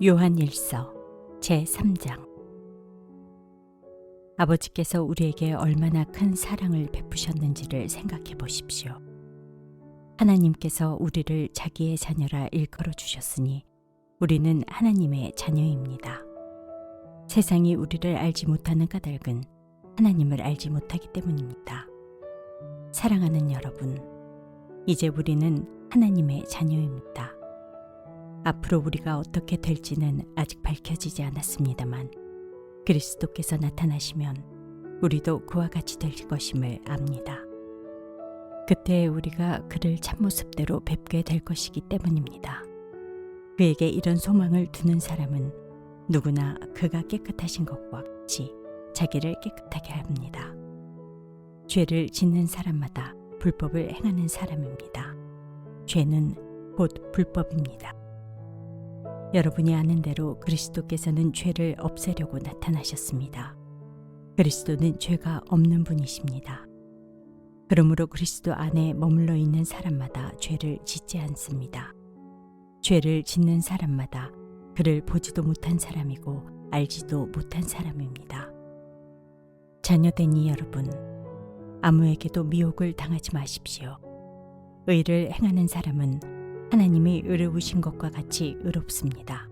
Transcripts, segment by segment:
요한일서 제3장. 아버지께서 우리에게 얼마나 큰 사랑을 베푸셨는지를 생각해 보십시오. 하나님께서 우리를 자기의 자녀라 일컬어 주셨으니 우리는 하나님의 자녀입니다. 세상이 우리를 알지 못하는 까닭은 하나님을 알지 못하기 때문입니다. 사랑하는 여러분, 이제 우리는 하나님의 자녀입니다. 앞으로 우리가 어떻게 될지는 아직 밝혀지지 않았습니다만 그리스도께서 나타나시면 우리도 그와 같이 될 것임을 압니다. 그때 우리가 그를 참모습대로 뵙게 될 것이기 때문입니다. 그에게 이런 소망을 두는 사람은 누구나 그가 깨끗하신 것과 같이 자기를 깨끗하게 합니다. 죄를 짓는 사람마다 불법을 행하는 사람입니다. 죄는 곧 불법입니다. 여러분이 아는 대로 그리스도께서는 죄를 없애려고 나타나셨습니다. 그리스도는 죄가 없는 분이십니다. 그러므로 그리스도 안에 머물러 있는 사람마다 죄를 짓지 않습니다. 죄를 짓는 사람마다 그를 보지도 못한 사람이고 알지도 못한 사람입니다. 자녀되니 여러분, 아무에게도 미혹을 당하지 마십시오. 의를 행하는 사람은 하나님이 의로우신 것과 같이 의롭습니다.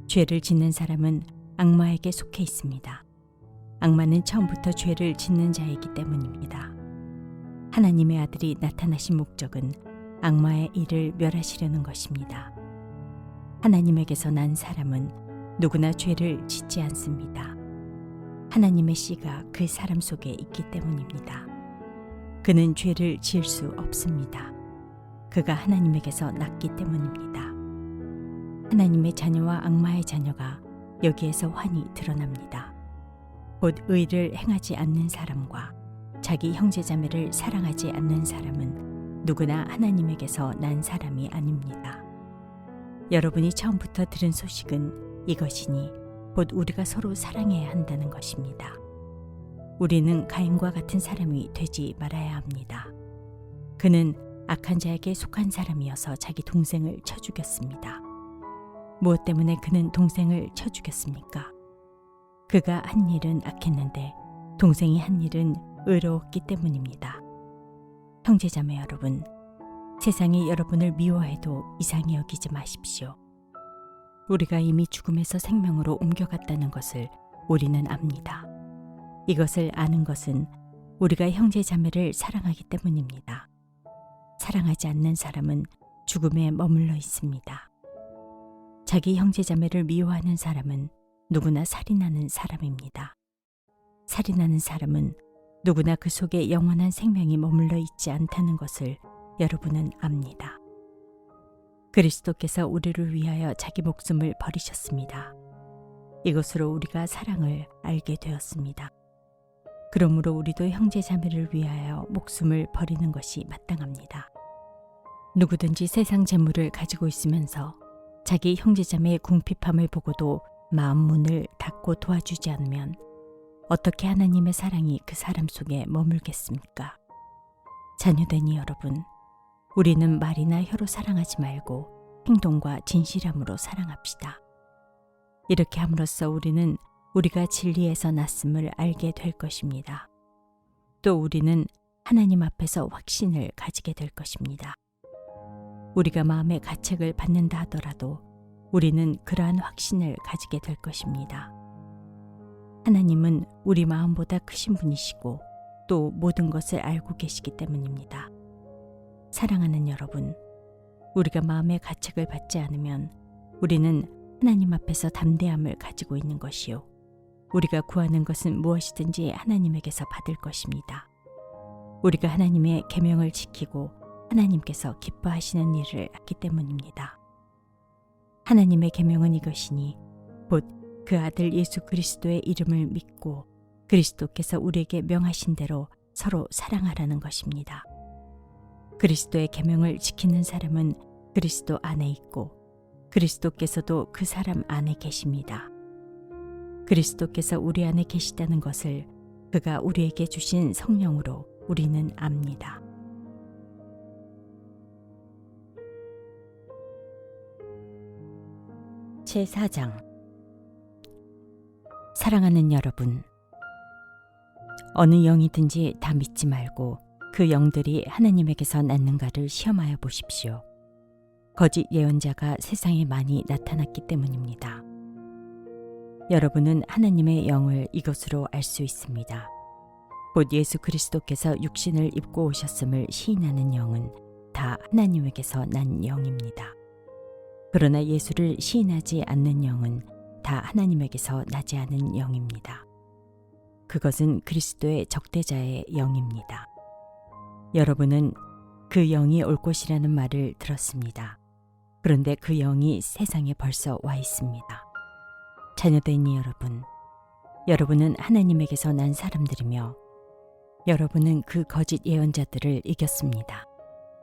죄를 짓는 사람은 악마에게 속해 있습니다. 악마는 처음부터 죄를 짓는 자이기 때문입니다. 하나님의 아들이 나타나신 목적은 악마의 일을 멸하시려는 것입니다. 하나님에게서 난 사람은 누구나 죄를 짓지 않습니다. 하나님의 씨가 그 사람 속에 있기 때문입니다. 그는 죄를 지을 수 없습니다. 그가 하나님에게서 났기 때문입니다. 하나님의 자녀와 악마의 자녀가 여기에서 환히 드러납니다. 곧 의를 행하지 않는 사람과 자기 형제자매를 사랑하지 않는 사람은 누구나 하나님에게서 난 사람이 아닙니다. 여러분이 처음부터 들은 소식은 이것이니 곧 우리가 서로 사랑해야 한다는 것입니다. 우리는 가인과 같은 사람이 되지 말아야 합니다. 그는 악한 자에게 속한 사람이어서 자기 동생을 쳐 죽였습니다. 무엇 때문에 그는 동생을 쳐 죽였습니까? 그가 한 일은 악했는데 동생이 한 일은 의로웠기 때문입니다. 형제자매 여러분, 세상이 여러분을 미워해도 이상히 여기지 마십시오. 우리가 이미 죽음에서 생명으로 옮겨갔다는 것을 우리는 압니다. 이것을 아는 것은 우리가 형제자매를 사랑하기 때문입니다. 사랑하지 않는 사람은 죽음에 머물러 있습니다. 자기 형제자매를 미워하는 사람은 누구나 살인하는 사람입니다. 살인하는 사람은 누구나 그 속에 영원한 생명이 머물러 있지 않다는 것을 여러분은 압니다. 그리스도께서 우리를 위하여 자기 목숨을 버리셨습니다. 이것으로 우리가 사랑을 알게 되었습니다. 그러므로 우리도 형제자매를 위하여 목숨을 버리는 것이 마땅합니다. 누구든지 세상 재물을 가지고 있으면서 자기 형제자매의 궁핍함을 보고도 마음 문을 닫고 도와주지 않으면 어떻게 하나님의 사랑이 그 사람 속에 머물겠습니까? 자녀되니 여러분, 우리는 말이나 혀로 사랑하지 말고 행동과 진실함으로 사랑합시다. 이렇게 함으로써 우리는 우리가 진리에서 났음을 알게 될 것입니다. 또 우리는 하나님 앞에서 확신을 가지게 될 것입니다. 우리가 마음의 가책을 받는다 하더라도 우리는 그러한 확신을 가지게 될 것입니다. 하나님은 우리 마음보다 크신 분이시고 또 모든 것을 알고 계시기 때문입니다. 사랑하는 여러분, 우리가 마음의 가책을 받지 않으면 우리는 하나님 앞에서 담대함을 가지고 있는 것이요, 우리가 구하는 것은 무엇이든지 하나님에게서 받을 것입니다. 우리가 하나님의 계명을 지키고 하나님께서 기뻐하시는 일을 하기 때문입니다. 하나님의 계명은 이것이니 곧 그 아들 예수 그리스도의 이름을 믿고 그리스도께서 우리에게 명하신 대로 서로 사랑하라는 것입니다. 그리스도의 계명을 지키는 사람은 그리스도 안에 있고 그리스도께서도 그 사람 안에 계십니다. 그리스도께서 우리 안에 계시다는 것을 그가 우리에게 주신 성령으로 우리는 압니다. 제4장. 사랑하는 여러분, 어느 영이든지 다 믿지 말고 그 영들이 하나님에게서 났는가를 시험하여 보십시오. 거짓 예언자가 세상에 많이 나타났기 때문입니다. 여러분은 하나님의 영을 이것으로 알 수 있습니다. 곧 예수 그리스도께서 육신을 입고 오셨음을 시인하는 영은 다 하나님에게서 난 영입니다. 그러나 예수를 시인하지 않는 영은 다 하나님에게서 나지 않은 영입니다. 그것은 그리스도의 적대자의 영입니다. 여러분은 그 영이 올 것이라는 말을 들었습니다. 그런데 그 영이 세상에 벌써 와 있습니다. 자녀된 여러분, 여러분은 하나님에게서 난 사람들이며 여러분은 그 거짓 예언자들을 이겼습니다.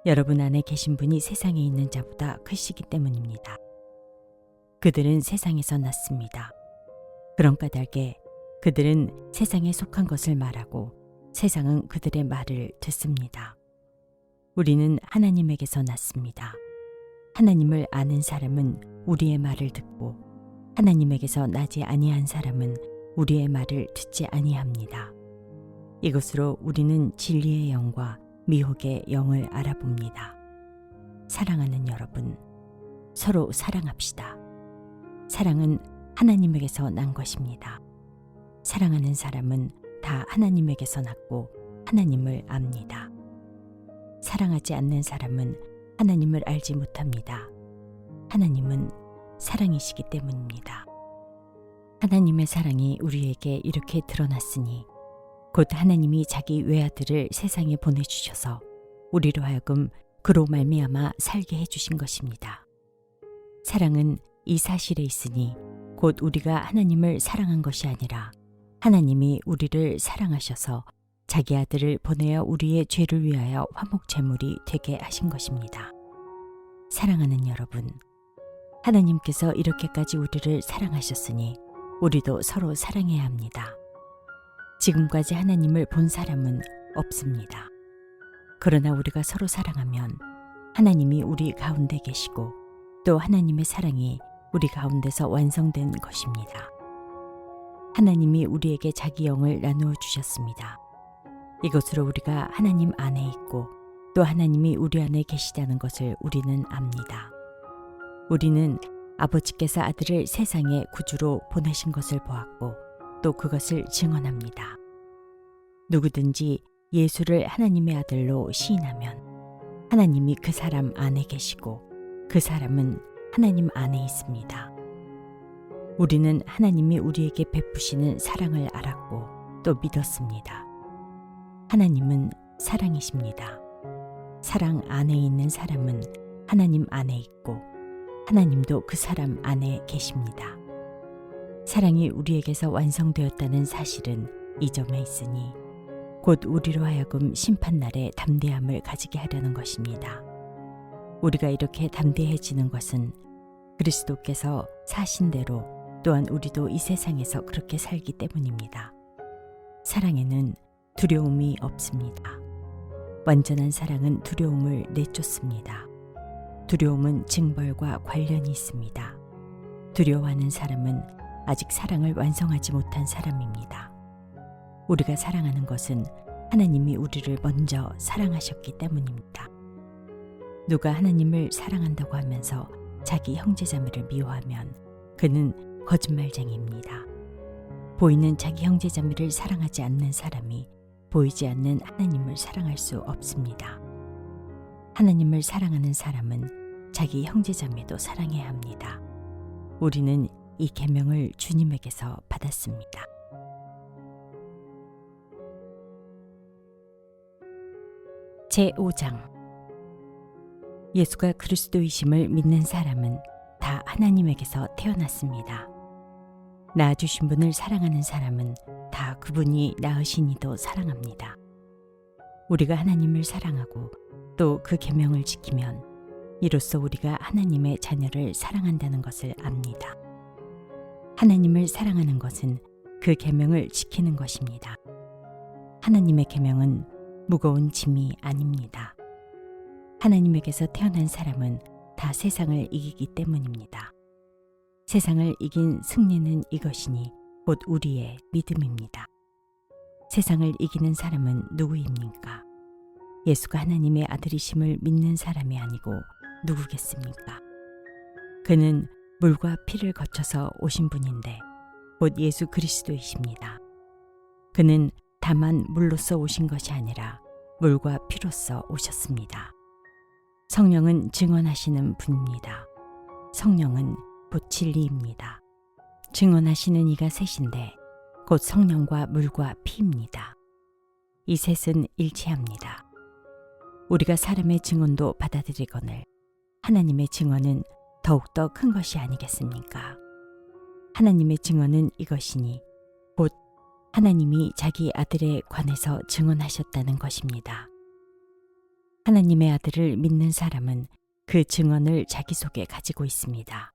여러분 안에 계신 분이 세상에 있는 자보다 크시기 때문입니다. 그들은 세상에서 났습니다. 그런 까닭에 그들은 세상에 속한 것을 말하고 세상은 그들의 말을 듣습니다. 우리는 하나님에게서 났습니다. 하나님을 아는 사람은 우리의 말을 듣고 하나님에게서 나지 아니한 사람은 우리의 말을 듣지 아니합니다. 이것으로 우리는 진리의 영과 미혹의 영을 알아봅니다. 사랑하는 여러분, 서로 사랑합시다. 사랑은 하나님에게서 난 것입니다. 사랑하는 사람은 다 하나님에게서 났고 하나님을 압니다. 사랑하지 않는 사람은 하나님을 알지 못합니다. 하나님은 사랑이시기 때문입니다. 하나님의 사랑이 우리에게 이렇게 드러났으니 곧 하나님이 자기 외아들을 세상에 보내주셔서 우리로 하여금 그로 말미암아 살게 해주신 것입니다. 사랑은 이 사실에 있으니 곧 우리가 하나님을 사랑한 것이 아니라 하나님이 우리를 사랑하셔서 자기 아들을 보내어 우리의 죄를 위하여 화목 제물이 되게 하신 것입니다. 사랑하는 여러분, 하나님께서 이렇게까지 우리를 사랑하셨으니 우리도 서로 사랑해야 합니다. 지금까지 하나님을 본 사람은 없습니다. 그러나 우리가 서로 사랑하면 하나님이 우리 가운데 계시고 또 하나님의 사랑이 우리 가운데서 완성된 것입니다. 하나님이 우리에게 자기 영을 나누어 주셨습니다. 이것으로 우리가 하나님 안에 있고 또 하나님이 우리 안에 계시다는 것을 우리는 압니다. 우리는 아버지께서 아들을 세상에 구주로 보내신 것을 보았고 또 그것을 증언합니다. 누구든지 예수를 하나님의 아들로 시인하면 하나님이 그 사람 안에 계시고 그 사람은 하나님 안에 있습니다. 우리는 하나님이 우리에게 베푸시는 사랑을 알았고 또 믿었습니다. 하나님은 사랑이십니다. 사랑 안에 있는 사람은 하나님 안에 있고 하나님도 그 사람 안에 계십니다. 사랑이 우리에게서 완성되었다는 사실은 이 점에 있으니 곧 우리로 하여금 심판날에 담대함을 가지게 하려는 것입니다. 우리가 이렇게 담대해지는 것은 그리스도께서 사신 대로 또한 우리도 이 세상에서 그렇게 살기 때문입니다. 사랑에는 두려움이 없습니다. 완전한 사랑은 두려움을 내쫓습니다. 두려움은 징벌과 관련이 있습니다. 두려워하는 사람은 아직 사랑을 완성하지 못한 사람입니다. 우리가 사랑하는 것은 하나님이 우리를 먼저 사랑하셨기 때문입니다. 누가 하나님을 사랑한다고 하면서 자기 형제자매를 미워하면 그는 거짓말쟁이입니다. 보이는 자기 형제자매를 사랑하지 않는 사람이 보이지 않는 하나님을 사랑할 수 없습니다. 하나님을 사랑하는 사람은 자기 형제자매도 사랑해야 합니다. 우리는 이 계명을 주님에게서 받았습니다. 제5장. 예수가 그리스도이심을 믿는 사람은 다 하나님에게서 태어났습니다. 낳아주신 분을 사랑하는 사람은 다 그분이 낳으신 이도 사랑합니다. 우리가 하나님을 사랑하고 또 그 계명을 지키면 이로써 우리가 하나님의 자녀를 사랑한다는 것을 압니다. 하나님을 사랑하는 것은 그 계명을 지키는 것입니다. 하나님의 계명은 무거운 짐이 아닙니다. 하나님에게서 태어난 사람은 다 세상을 이기기 때문입니다. 세상을 이긴 승리는 이것이니 곧 우리의 믿음입니다. 세상을 이기는 사람은 누구입니까? 예수가 하나님의 아들이심을 믿는 사람이 아니고 누구겠습니까? 그는 물과 피를 거쳐서 오신 분인데 곧 예수 그리스도이십니다. 그는 다만 물로서 오신 것이 아니라 물과 피로써 오셨습니다. 성령은 증언하시는 분입니다. 성령은 곧 진리입니다. 증언하시는 이가 셋인데 곧 성령과 물과 피입니다. 이 셋은 일치합니다. 우리가 사람의 증언도 받아들이거늘 하나님의 증언은 더욱더 큰 것이 아니겠습니까? 하나님의 증언은 이것이니 곧 하나님이 자기 아들에 관해서 증언하셨다는 것입니다. 하나님의 아들을 믿는 사람은 그 증언을 자기 속에 가지고 있습니다.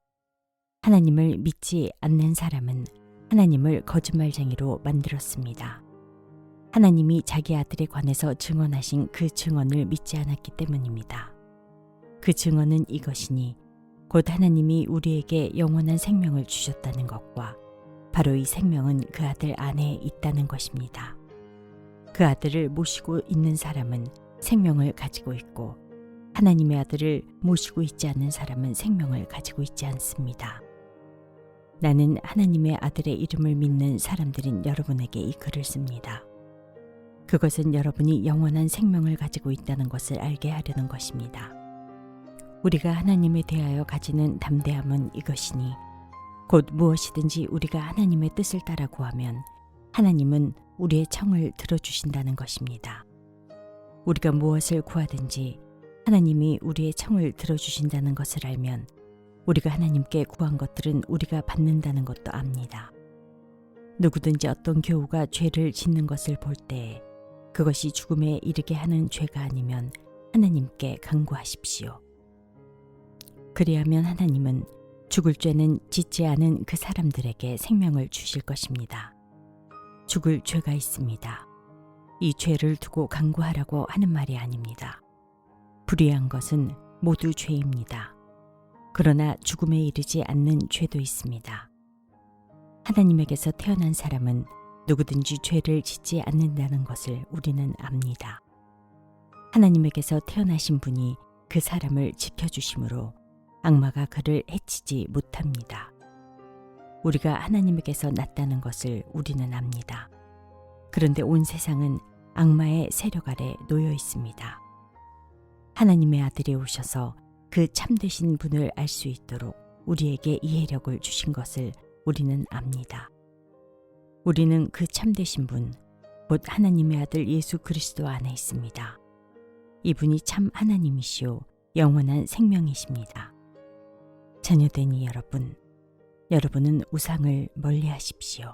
하나님을 믿지 않는 사람은 하나님을 거짓말쟁이로 만들었습니다. 하나님이 자기 아들에 관해서 증언하신 그 증언을 믿지 않았기 때문입니다. 그 증언은 이것이니 곧 하나님이 우리에게 영원한 생명을 주셨다는 것과 바로 이 생명은 그 아들 안에 있다는 것입니다. 그 아들을 모시고 있는 사람은 생명을 가지고 있고 하나님의 아들을 모시고 있지 않는 사람은 생명을 가지고 있지 않습니다. 나는 하나님의 아들의 이름을 믿는 사람들인 여러분에게 이 글을 씁니다. 그것은 여러분이 영원한 생명을 가지고 있다는 것을 알게 하려는 것입니다. 우리가 하나님에 대하여 가지는 담대함은 이것이니 곧 무엇이든지 우리가 하나님의 뜻을 따라 구하면 하나님은 우리의 청을 들어주신다는 것입니다. 우리가 무엇을 구하든지 하나님이 우리의 청을 들어주신다는 것을 알면 우리가 하나님께 구한 것들은 우리가 받는다는 것도 압니다. 누구든지 어떤 교우가 죄를 짓는 것을 볼 때에 그것이 죽음에 이르게 하는 죄가 아니면 하나님께 간구하십시오. 그리하면 하나님은 죽을 죄는 짓지 않은 그 사람들에게 생명을 주실 것입니다. 죽을 죄가 있습니다. 이 죄를 두고 간구하라고 하는 말이 아닙니다. 불의한 것은 모두 죄입니다. 그러나 죽음에 이르지 않는 죄도 있습니다. 하나님에게서 태어난 사람은 누구든지 죄를 짓지 않는다는 것을 우리는 압니다. 하나님에게서 태어나신 분이 그 사람을 지켜주심으로 악마가 그를 해치지 못합니다. 우리가 하나님에게서 났다는 것을 우리는 압니다. 그런데 온 세상은 악마의 세력 아래 놓여 있습니다. 하나님의 아들이 오셔서 그 참되신 분을 알 수 있도록 우리에게 이해력을 주신 것을 우리는 압니다. 우리는 그 참되신 분, 곧 하나님의 아들 예수 그리스도 안에 있습니다. 이분이 참 하나님이시오 영원한 생명이십니다. 자녀되니 여러분, 여러분은 우상을 멀리하십시오.